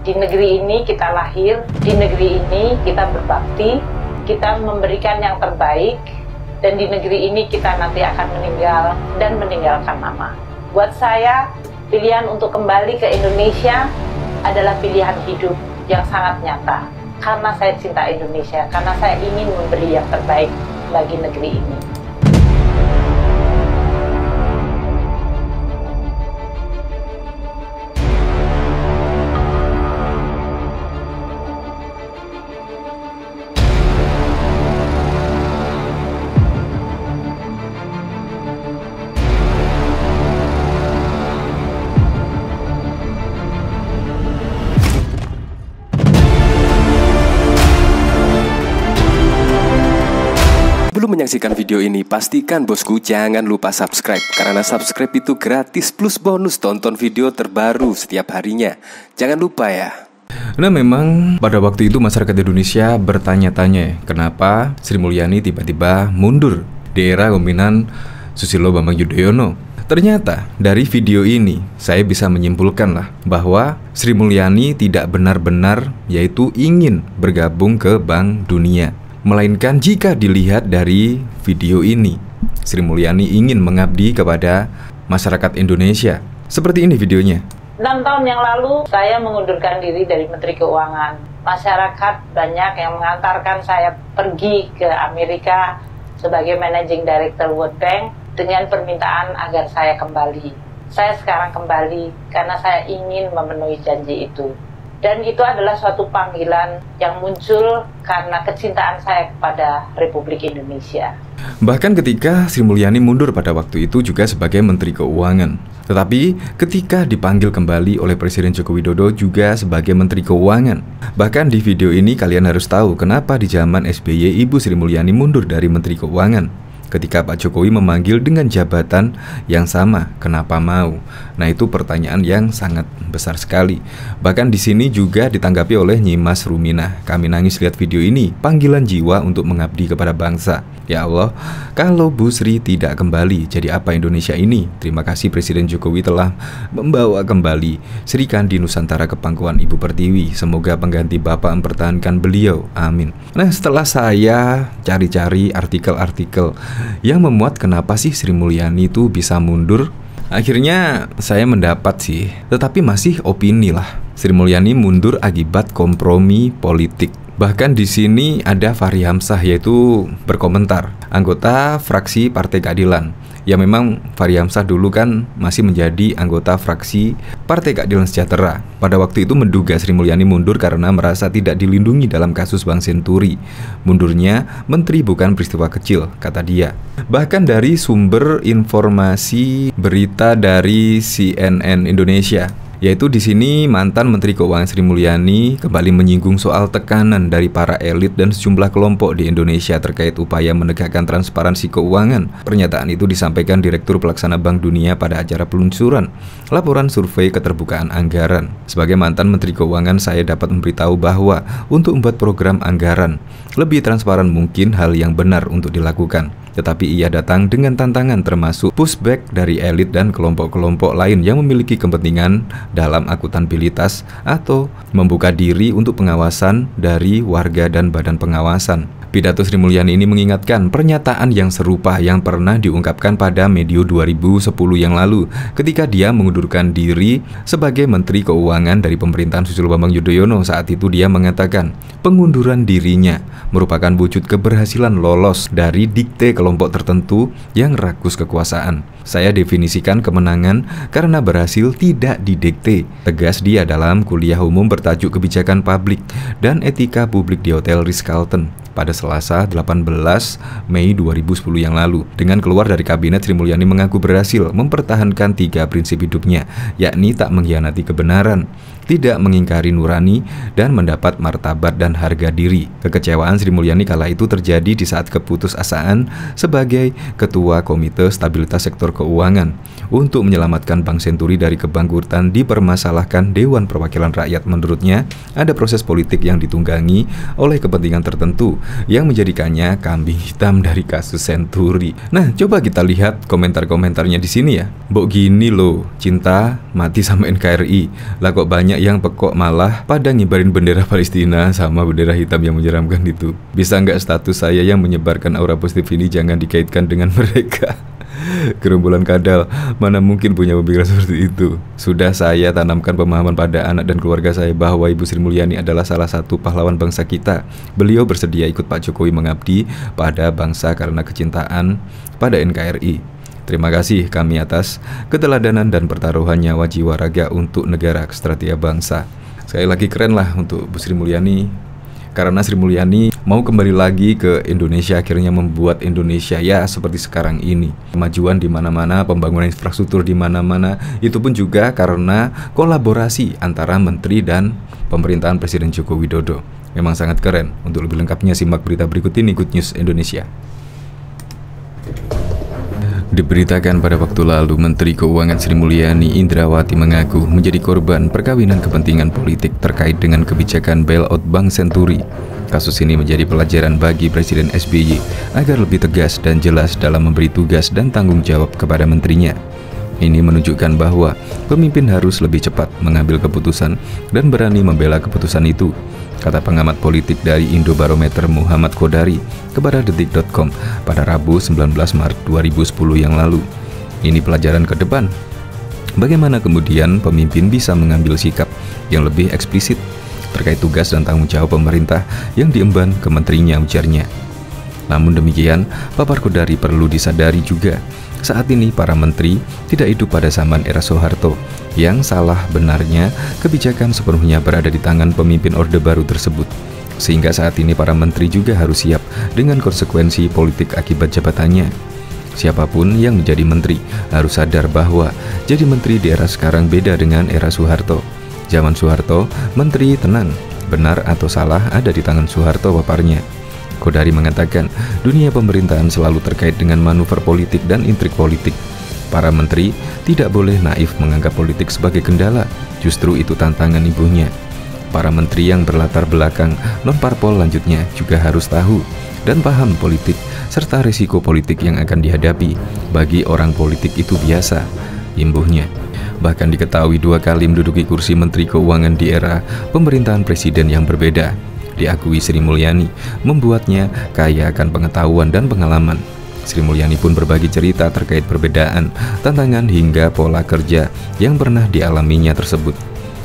Di negeri ini kita lahir, di negeri ini kita berbakti, kita memberikan yang terbaik, dan di negeri ini kita nanti akan meninggal dan meninggalkan nama. Buat saya, pilihan untuk kembali ke Indonesia adalah pilihan hidup yang sangat nyata. Karena saya cinta Indonesia, karena saya ingin memberi yang terbaik bagi negeri ini. Sebelum menyaksikan video ini, pastikan bosku jangan lupa subscribe. Karena subscribe itu gratis plus bonus tonton video terbaru setiap harinya. Jangan lupa ya. Nah memang pada waktu itu masyarakat Indonesia bertanya-tanya kenapa Sri Mulyani tiba-tiba mundur di era kepemimpinan Susilo Bambang Yudhoyono. Ternyata dari video ini saya bisa menyimpulkan lah bahwa Sri Mulyani tidak benar-benar yaitu ingin bergabung ke Bank Dunia. Melainkan jika dilihat dari video ini, Sri Mulyani ingin mengabdi kepada masyarakat Indonesia. Seperti ini videonya. 6 tahun yang lalu, saya mengundurkan diri dari Menteri Keuangan. Masyarakat banyak yang mengantarkan saya pergi ke Amerika sebagai Managing Director World Bank dengan permintaan agar saya kembali. Saya sekarang kembali karena saya ingin memenuhi janji itu. Dan itu adalah suatu panggilan yang muncul karena kecintaan saya kepada Republik Indonesia. Bahkan ketika Sri Mulyani mundur pada waktu itu juga sebagai Menteri Keuangan. Tetapi ketika dipanggil kembali oleh Presiden Joko Widodo juga sebagai Menteri Keuangan. Bahkan di video ini kalian harus tahu kenapa di zaman SBY Ibu Sri Mulyani mundur dari Menteri Keuangan. Ketika Pak Jokowi memanggil dengan jabatan yang sama, kenapa mau? Nah itu pertanyaan yang sangat besar sekali. Bahkan di sini juga ditanggapi oleh Nyimas Ruminah. Kami nangis lihat video ini, panggilan jiwa untuk mengabdi kepada bangsa. Ya Allah, kalau Bu Sri tidak kembali, jadi apa Indonesia ini? Terima kasih Presiden Jokowi telah membawa kembali Sri Kandi Nusantara ke pangkuan Ibu Pertiwi. Semoga pengganti Bapak mempertahankan beliau. Amin. Nah setelah saya cari-cari artikel-artikel yang memuat kenapa sih Sri Mulyani itu bisa mundur, akhirnya saya mendapat sih, tetapi masih opini lah. Sri Mulyani mundur akibat kompromi politik. Bahkan di sini ada Fahri Hamzah yaitu berkomentar, anggota fraksi Partai Keadilan. Ya memang Fahri Hamzah dulu kan masih menjadi anggota fraksi Partai Keadilan Sejahtera. Pada waktu itu menduga Sri Mulyani mundur karena merasa tidak dilindungi dalam kasus Bank Senturi. Mundurnya menteri bukan peristiwa kecil, kata dia. Bahkan dari sumber informasi berita dari CNN Indonesia, yaitu di sini mantan Menteri Keuangan Sri Mulyani kembali menyinggung soal tekanan dari para elit dan sejumlah kelompok di Indonesia terkait upaya menegakkan transparansi keuangan. Pernyataan itu disampaikan Direktur Pelaksana Bank Dunia pada acara peluncuran laporan survei keterbukaan anggaran. Sebagai mantan Menteri Keuangan, saya dapat memberitahu bahwa untuk membuat program anggaran lebih transparan mungkin hal yang benar untuk dilakukan. Tetapi ia datang dengan tantangan termasuk pushback dari elit dan kelompok-kelompok lain yang memiliki kepentingan dalam akuntabilitas atau membuka diri untuk pengawasan dari warga dan badan pengawasan. Pidato Sri Mulyani ini mengingatkan pernyataan yang serupa yang pernah diungkapkan pada medio 2010 yang lalu ketika dia mengundurkan diri sebagai Menteri Keuangan dari pemerintahan Susilo Bambang Yudhoyono. Saat itu dia mengatakan pengunduran dirinya merupakan wujud keberhasilan lolos dari dikte kelompok tertentu yang rakus kekuasaan. Saya definisikan kemenangan karena berhasil tidak didikte, tegas dia dalam kuliah umum bertajuk Kebijakan Publik dan Etika Publik di Hotel Ritz-Carlton pada Selasa 18 Mei 2010 yang lalu. Dengan keluar dari kabinet, Sri Mulyani mengaku berhasil mempertahankan 3 prinsip hidupnya, yakni tak mengkhianati kebenaran, tidak mengingkari nurani, dan mendapat martabat dan harga diri. Kekecewaan Sri Mulyani kala itu terjadi di saat keputusasaan sebagai Ketua Komite Stabilitas Sektor Keuangan untuk menyelamatkan Bank Senturi dari kebangkrutan dipermasalahkan Dewan Perwakilan Rakyat. Menurutnya, ada proses politik yang ditunggangi oleh kepentingan tertentu yang menjadikannya kambing hitam dari kasus Senturi. Nah, coba kita lihat komentar-komentarnya di sini ya. Mbok gini loh, cinta mati sama NKRI. Lah kok banyak yang pekok malah pada ngibarin bendera Palestina sama bendera hitam yang menyeramkan itu. Bisa nggak status saya yang menyebarkan aura positif ini jangan dikaitkan dengan mereka? Gerombolan kadal, mana mungkin punya pemikiran seperti itu. Sudah saya tanamkan pemahaman pada anak dan keluarga saya bahwa Ibu Sri Mulyani adalah salah satu pahlawan bangsa kita. Beliau bersedia ikut Pak Jokowi mengabdi pada bangsa karena kecintaan pada NKRI. Terima kasih kami atas keteladanan dan pertaruhan nyawa jiwa raga untuk negara kesatria bangsa. Sekali lagi keren lah untuk Bu Sri Mulyani. Karena Sri Mulyani mau kembali lagi ke Indonesia, akhirnya membuat Indonesia ya seperti sekarang ini. Kemajuan di mana-mana, pembangunan infrastruktur di mana-mana, itu pun juga karena kolaborasi antara menteri dan pemerintahan Presiden Joko Widodo. Memang sangat keren. Untuk lebih lengkapnya simak berita berikut ini, Good News Indonesia. Diberitakan pada waktu lalu, Menteri Keuangan Sri Mulyani Indrawati mengaku menjadi korban perkawinan kepentingan politik terkait dengan kebijakan bailout Bank Senturi. Kasus ini menjadi pelajaran bagi Presiden SBY agar lebih tegas dan jelas dalam memberi tugas dan tanggung jawab kepada menterinya. Ini menunjukkan bahwa pemimpin harus lebih cepat mengambil keputusan dan berani membela keputusan itu, kata pengamat politik dari Indobarometer Muhammad Kodari kepada Detik.com pada Rabu 19 Maret 2010 yang lalu. Ini pelajaran ke depan. Bagaimana kemudian pemimpin bisa mengambil sikap yang lebih eksplisit terkait tugas dan tanggung jawab pemerintah yang diemban ke menterinya, ujarnya. Namun demikian, papar Kodari perlu disadari juga, saat ini para menteri tidak hidup pada zaman era Soeharto, yang salah benarnya kebijakan sepenuhnya berada di tangan pemimpin Orde Baru tersebut. Sehingga saat ini para menteri juga harus siap dengan konsekuensi politik akibat jabatannya. Siapapun yang menjadi menteri harus sadar bahwa jadi menteri di era sekarang beda dengan era Soeharto. Zaman Soeharto, menteri tenang, benar atau salah ada di tangan Soeharto, paparnya. Kodari mengatakan, dunia pemerintahan selalu terkait dengan manuver politik dan intrik politik. Para menteri tidak boleh naif menganggap politik sebagai kendala, justru itu tantangan ibunya. Para menteri yang berlatar belakang non-parpol lanjutnya juga harus tahu dan paham politik serta risiko politik yang akan dihadapi. Bagi orang politik itu biasa, imbuhnya. Bahkan diketahui 2 kali menduduki kursi Menteri Keuangan di era pemerintahan presiden yang berbeda. Diakui Sri Mulyani membuatnya kaya akan pengetahuan dan pengalaman. Sri Mulyani pun berbagi cerita terkait perbedaan, tantangan hingga pola kerja yang pernah dialaminya tersebut.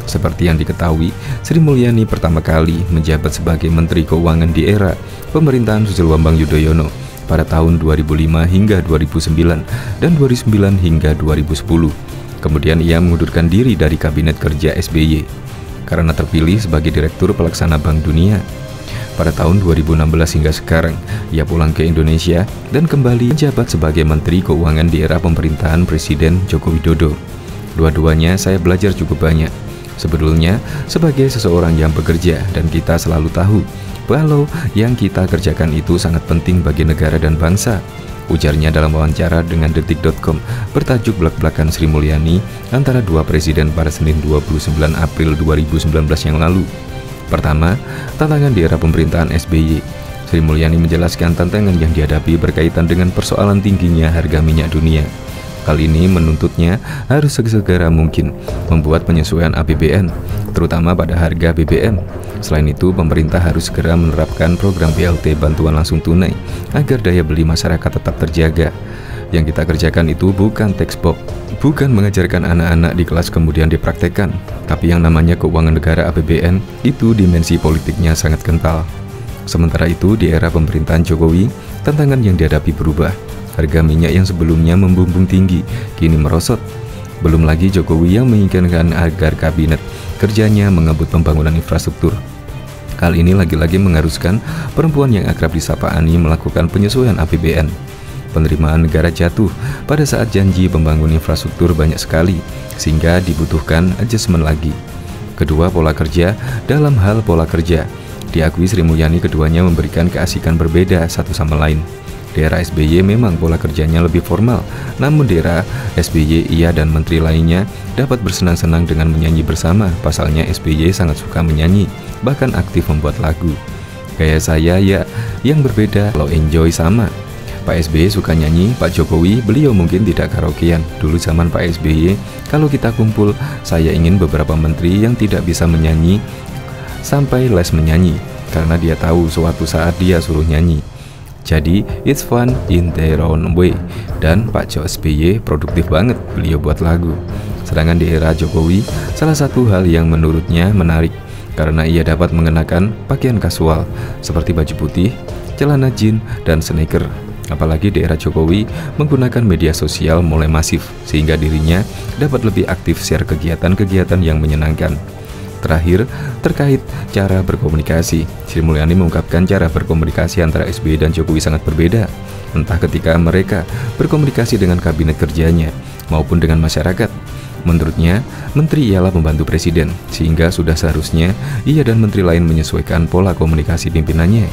Seperti yang diketahui, Sri Mulyani pertama kali menjabat sebagai Menteri Keuangan di era pemerintahan Susilo Bambang Yudhoyono pada tahun 2005 hingga 2009 dan 2009 hingga 2010. Kemudian ia mengundurkan diri dari Kabinet Kerja SBY karena terpilih sebagai Direktur Pelaksana Bank Dunia. Pada tahun 2016 hingga sekarang, ia pulang ke Indonesia dan kembali menjabat sebagai Menteri Keuangan di era pemerintahan Presiden Joko Widodo. Dua-duanya saya belajar cukup banyak. Sebetulnya, sebagai seseorang yang bekerja dan kita selalu tahu kalau yang kita kerjakan itu sangat penting bagi negara dan bangsa, ujarnya dalam wawancara dengan Detik.com bertajuk Blak-Blakan Sri Mulyani antara dua presiden pada Senin 29 April 2019 yang lalu. Pertama, tantangan di era pemerintahan SBY. Sri Mulyani menjelaskan tantangan yang dihadapi berkaitan dengan persoalan tingginya harga minyak dunia. Hal ini menuntutnya harus segera mungkin membuat penyesuaian APBN, terutama pada harga BBM. Selain itu, pemerintah harus segera menerapkan program BLT bantuan langsung tunai agar daya beli masyarakat tetap terjaga. Yang kita kerjakan itu bukan textbook, bukan mengajarkan anak-anak di kelas kemudian dipraktekkan, tapi yang namanya keuangan negara APBN itu dimensi politiknya sangat kental. Sementara itu, di era pemerintahan Jokowi, tantangan yang dihadapi berubah. Harga minyak yang sebelumnya membumbung tinggi, kini merosot. Belum lagi Jokowi yang menginginkan agar kabinet kerjanya mengebut pembangunan infrastruktur. Hal ini lagi-lagi mengharuskan perempuan yang akrab disapa Ani melakukan penyesuaian APBN. Penerimaan negara jatuh pada saat janji pembangunan infrastruktur banyak sekali, sehingga dibutuhkan adjustment lagi. Kedua, pola kerja. Dalam hal pola kerja, diakui Sri Mulyani keduanya memberikan keasikan berbeda satu sama lain. Di era SBY memang pola kerjanya lebih formal, namun di era SBY ia dan menteri lainnya dapat bersenang-senang dengan menyanyi bersama. Pasalnya SBY sangat suka menyanyi, bahkan aktif membuat lagu. Gaya saya ya yang berbeda, kalau enjoy sama. Pak SBY suka nyanyi, Pak Jokowi beliau mungkin tidak karaokean. Dulu zaman Pak SBY, kalau kita kumpul, saya ingin beberapa menteri yang tidak bisa menyanyi sampai les menyanyi, karena dia tahu suatu saat dia suruh nyanyi. Jadi it's fun in their own way. Dan Pak SBY produktif banget, beliau buat lagu. Sedangkan di era Jokowi, salah satu hal yang menurutnya menarik karena ia dapat mengenakan pakaian kasual seperti baju putih, celana jeans, dan sneaker. Apalagi di era Jokowi menggunakan media sosial mulai masif, sehingga dirinya dapat lebih aktif share kegiatan-kegiatan yang menyenangkan. Terakhir, terkait cara berkomunikasi, Sri Mulyani mengungkapkan cara berkomunikasi antara SBY dan Jokowi sangat berbeda, entah ketika mereka berkomunikasi dengan kabinet kerjanya maupun dengan masyarakat. Menurutnya, menteri ialah pembantu presiden, sehingga sudah seharusnya ia dan menteri lain menyesuaikan pola komunikasi pimpinannya.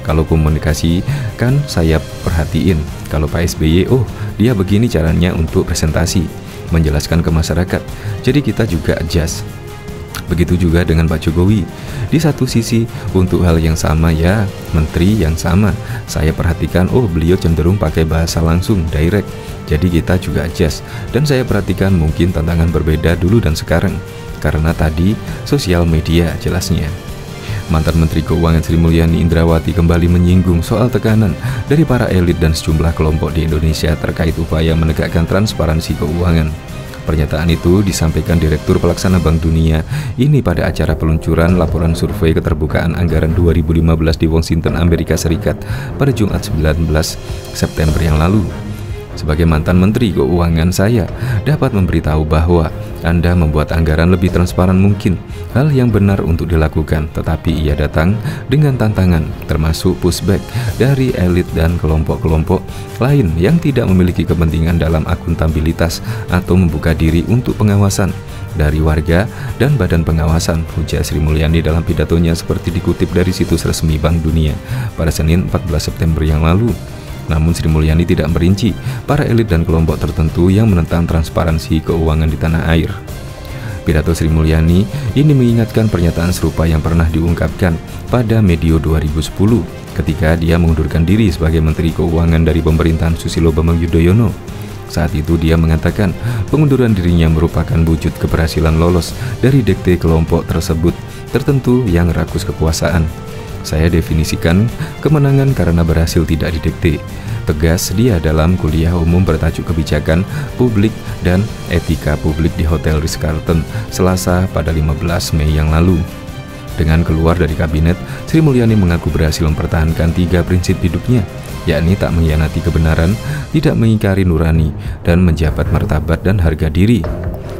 Kalau komunikasi kan saya perhatiin, kalau Pak SBY, oh dia begini caranya untuk presentasi, menjelaskan ke masyarakat, jadi kita juga adjust. Begitu juga dengan Pak Jokowi. Di satu sisi, untuk hal yang sama ya, menteri yang sama, saya perhatikan, oh beliau cenderung pakai bahasa langsung, direct, jadi kita juga adjust. Dan saya perhatikan mungkin tantangan berbeda dulu dan sekarang, karena tadi sosial media jelasnya. Mantan Menteri Keuangan Sri Mulyani Indrawati kembali menyinggung soal tekanan dari para elit dan sejumlah kelompok di Indonesia terkait upaya menegakkan transparansi keuangan. Pernyataan itu disampaikan Direktur Pelaksana Bank Dunia ini pada acara peluncuran laporan survei keterbukaan anggaran 2015 di Washington, Amerika Serikat pada Jumat 19 September yang lalu. Sebagai mantan Menteri Keuangan, saya dapat memberitahu bahwa Anda membuat anggaran lebih transparan mungkin, hal yang benar untuk dilakukan, tetapi ia datang dengan tantangan, termasuk pushback dari elit dan kelompok-kelompok lain yang tidak memiliki kepentingan dalam akuntabilitas atau membuka diri untuk pengawasan dari warga dan badan pengawasan, ujar Sri Mulyani dalam pidatonya seperti dikutip dari situs resmi Bank Dunia pada Senin 14 September yang lalu. Namun Sri Mulyani tidak merinci para elit dan kelompok tertentu yang menentang transparansi keuangan di tanah air. Pidato Sri Mulyani ini mengingatkan pernyataan serupa yang pernah diungkapkan pada medio 2010 ketika dia mengundurkan diri sebagai Menteri Keuangan dari pemerintahan Susilo Bambang Yudhoyono. Saat itu dia mengatakan pengunduran dirinya merupakan wujud keberhasilan lolos dari dikte kelompok tersebut tertentu yang rakus kekuasaan. Saya definisikan kemenangan karena berhasil tidak didikte, tegas dia dalam kuliah umum bertajuk Kebijakan Publik dan Etika Publik di Hotel Ritz-Carlton, Selasa pada 15 Mei yang lalu. Dengan keluar dari kabinet, Sri Mulyani mengaku berhasil mempertahankan 3 prinsip hidupnya, yakni tak mengkhianati kebenaran, tidak mengingkari nurani, dan menjabat martabat dan harga diri.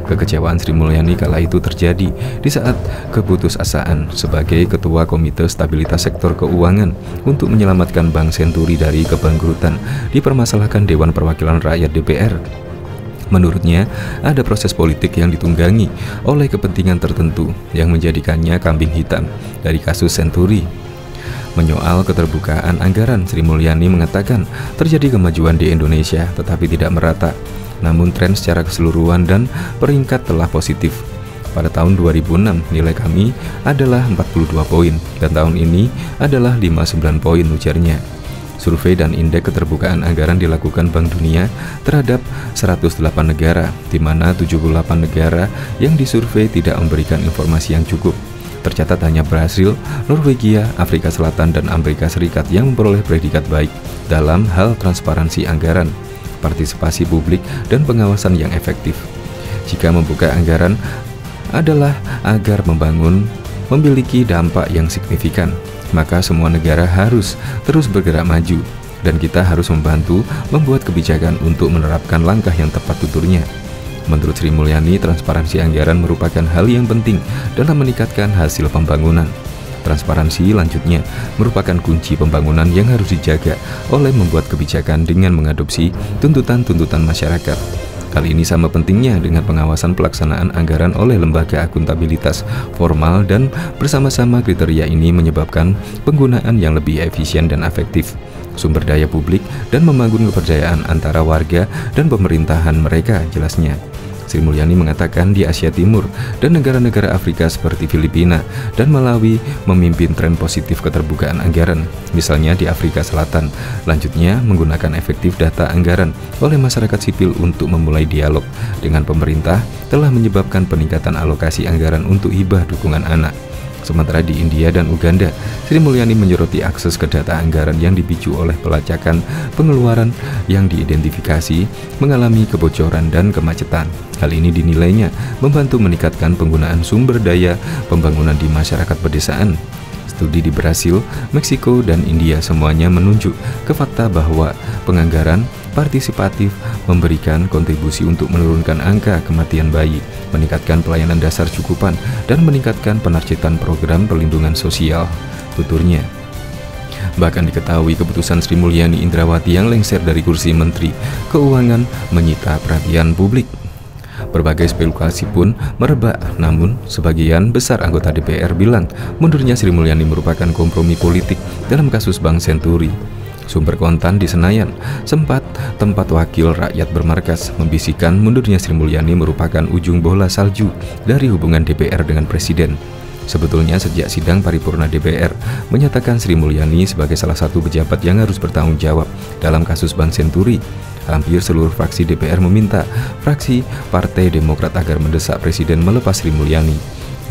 Kekecewaan Sri Mulyani kala itu terjadi di saat keputusasaan sebagai Ketua Komite Stabilitas Sektor Keuangan untuk menyelamatkan Bank Senturi dari kebangkrutan dipermasalahkan Dewan Perwakilan Rakyat DPR. Menurutnya, ada proses politik yang ditunggangi oleh kepentingan tertentu yang menjadikannya kambing hitam dari kasus Senturi. Menyoal keterbukaan anggaran, Sri Mulyani mengatakan terjadi kemajuan di Indonesia tetapi tidak merata. Namun tren secara keseluruhan dan peringkat telah positif. Pada tahun 2006 nilai kami adalah 42 poin dan tahun ini adalah 59 poin, ujarnya. Survei dan indeks keterbukaan anggaran dilakukan Bank Dunia terhadap 108 negara, di mana 78 negara yang disurvei tidak memberikan informasi yang cukup. Tercatat hanya Brasil, Norwegia, Afrika Selatan, dan Amerika Serikat yang memperoleh predikat baik dalam hal transparansi anggaran, partisipasi publik, dan pengawasan yang efektif. Jika membuka anggaran adalah agar membangun memiliki dampak yang signifikan, maka semua negara harus terus bergerak maju, dan kita harus membantu membuat kebijakan untuk menerapkan langkah yang tepat, tuturnya. Menurut Sri Mulyani, transparansi anggaran merupakan hal yang penting dalam meningkatkan hasil pembangunan. Transparansi lanjutnya merupakan kunci pembangunan yang harus dijaga oleh membuat kebijakan dengan mengadopsi tuntutan-tuntutan masyarakat. Hal ini sama pentingnya dengan pengawasan pelaksanaan anggaran oleh lembaga akuntabilitas formal, dan bersama-sama kriteria ini menyebabkan penggunaan yang lebih efisien dan efektif sumber daya publik dan membangun kepercayaan antara warga dan pemerintahan mereka, jelasnya. Sri Mulyani mengatakan di Asia Timur dan negara-negara Afrika seperti Filipina dan Malawi memimpin tren positif keterbukaan anggaran, misalnya di Afrika Selatan. Lanjutnya, menggunakan efektif data anggaran oleh masyarakat sipil untuk memulai dialog dengan pemerintah telah menyebabkan peningkatan alokasi anggaran untuk hibah dukungan anak. Sementara di India dan Uganda, Sri Mulyani menyoroti akses ke data anggaran yang dipicu oleh pelacakan pengeluaran yang diidentifikasi mengalami kebocoran dan kemacetan. Hal ini dinilainya membantu meningkatkan penggunaan sumber daya pembangunan di masyarakat pedesaan. Studi di Brasil, Meksiko, dan India semuanya menunjuk ke fakta bahwa penganggaran partisipatif memberikan kontribusi untuk menurunkan angka kematian bayi, meningkatkan pelayanan dasar cukupan, dan meningkatkan penarcetan program perlindungan sosial, tuturnya. Bahkan diketahui keputusan Sri Mulyani Indrawati yang lengser dari kursi Menteri Keuangan menyita perhatian publik. Berbagai spekulasi pun merebak, namun sebagian besar anggota DPR bilang mundurnya Sri Mulyani merupakan kompromi politik dalam kasus Bank Senturi. Sumber kontan di Senayan, tempat wakil rakyat bermarkas, membisikkan mundurnya Sri Mulyani merupakan ujung bola salju dari hubungan DPR dengan Presiden. Sebetulnya sejak sidang paripurna DPR menyatakan Sri Mulyani sebagai salah satu pejabat yang harus bertanggung jawab dalam kasus Bank Senturi, hampir seluruh fraksi DPR meminta fraksi Partai Demokrat agar mendesak Presiden melepas Sri Mulyani.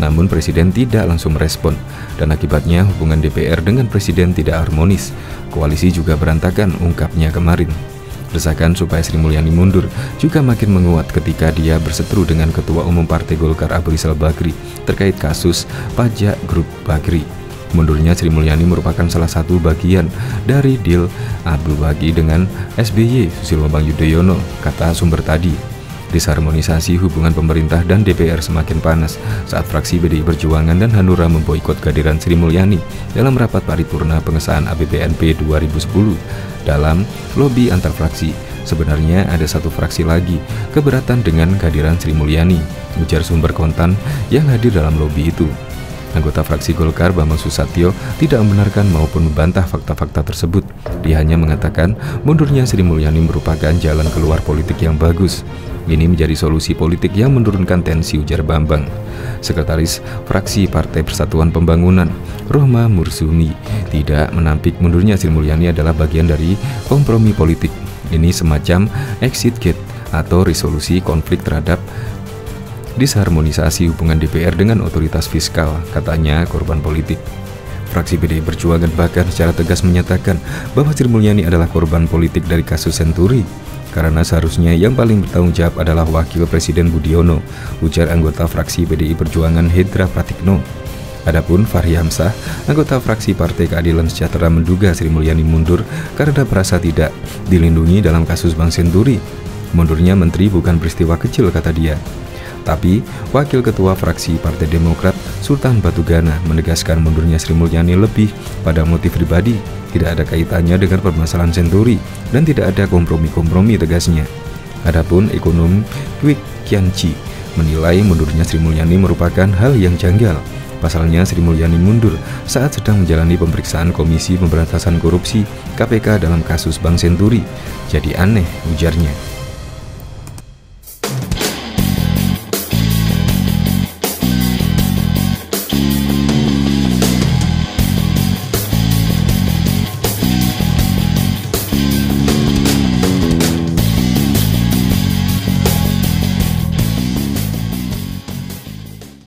Namun Presiden tidak langsung merespon, dan akibatnya hubungan DPR dengan Presiden tidak harmonis. Koalisi juga berantakan, ungkapnya kemarin. Desakan supaya Sri Mulyani mundur juga makin menguat ketika dia berseteru dengan Ketua Umum Partai Golkar Abu Rizal Bakri terkait kasus pajak grup Bakri. Mundurnya Sri Mulyani merupakan salah satu bagian dari deal Abdul Bagi dengan SBY Susilo Bambang Yudhoyono, kata sumber tadi. Disharmonisasi hubungan pemerintah dan DPR semakin panas saat fraksi PDI Perjuangan dan Hanura memboikot kehadiran Sri Mulyani dalam rapat paripurna pengesahan APBNP 2010. Dalam lobi antar fraksi, sebenarnya ada satu fraksi lagi keberatan dengan kehadiran Sri Mulyani, ujar sumber kontan yang hadir dalam lobi itu. Anggota fraksi Golkar Bambang Susatyo tidak membenarkan maupun membantah fakta-fakta tersebut. Dia hanya mengatakan mundurnya Sri Mulyani merupakan jalan keluar politik yang bagus. Ini menjadi solusi politik yang menurunkan tensi, ujar Bambang. Sekretaris fraksi Partai Persatuan Pembangunan, Rohma Mursumi, tidak menampik mundurnya Sri Mulyani adalah bagian dari kompromi politik. Ini semacam exit gate atau resolusi konflik terhadap disharmonisasi hubungan DPR dengan otoritas fiskal, katanya korban politik. Fraksi PDI Perjuangan bahkan secara tegas menyatakan bahwa Sri Mulyani adalah korban politik dari kasus Senturi, karena seharusnya yang paling bertanggung jawab adalah Wakil Presiden Budiono, ujar anggota fraksi PDI Perjuangan Hendra Pratikno. Adapun Fahri Hamzah, anggota fraksi Partai Keadilan Sejahtera, menduga Sri Mulyani mundur karena merasa tidak dilindungi dalam kasus Bank Senturi. Mundurnya menteri bukan peristiwa kecil, kata dia. Tapi, Wakil Ketua Fraksi Partai Demokrat Sultan Batugana menegaskan mundurnya Sri Mulyani lebih pada motif pribadi, tidak ada kaitannya dengan permasalahan Senturi, dan tidak ada kompromi-kompromi, tegasnya. Adapun ekonom Kwik Kianci menilai mundurnya Sri Mulyani merupakan hal yang janggal. Pasalnya Sri Mulyani mundur saat sedang menjalani pemeriksaan Komisi Pemberantasan Korupsi KPK dalam kasus Bank Senturi. Jadi aneh, ujarnya.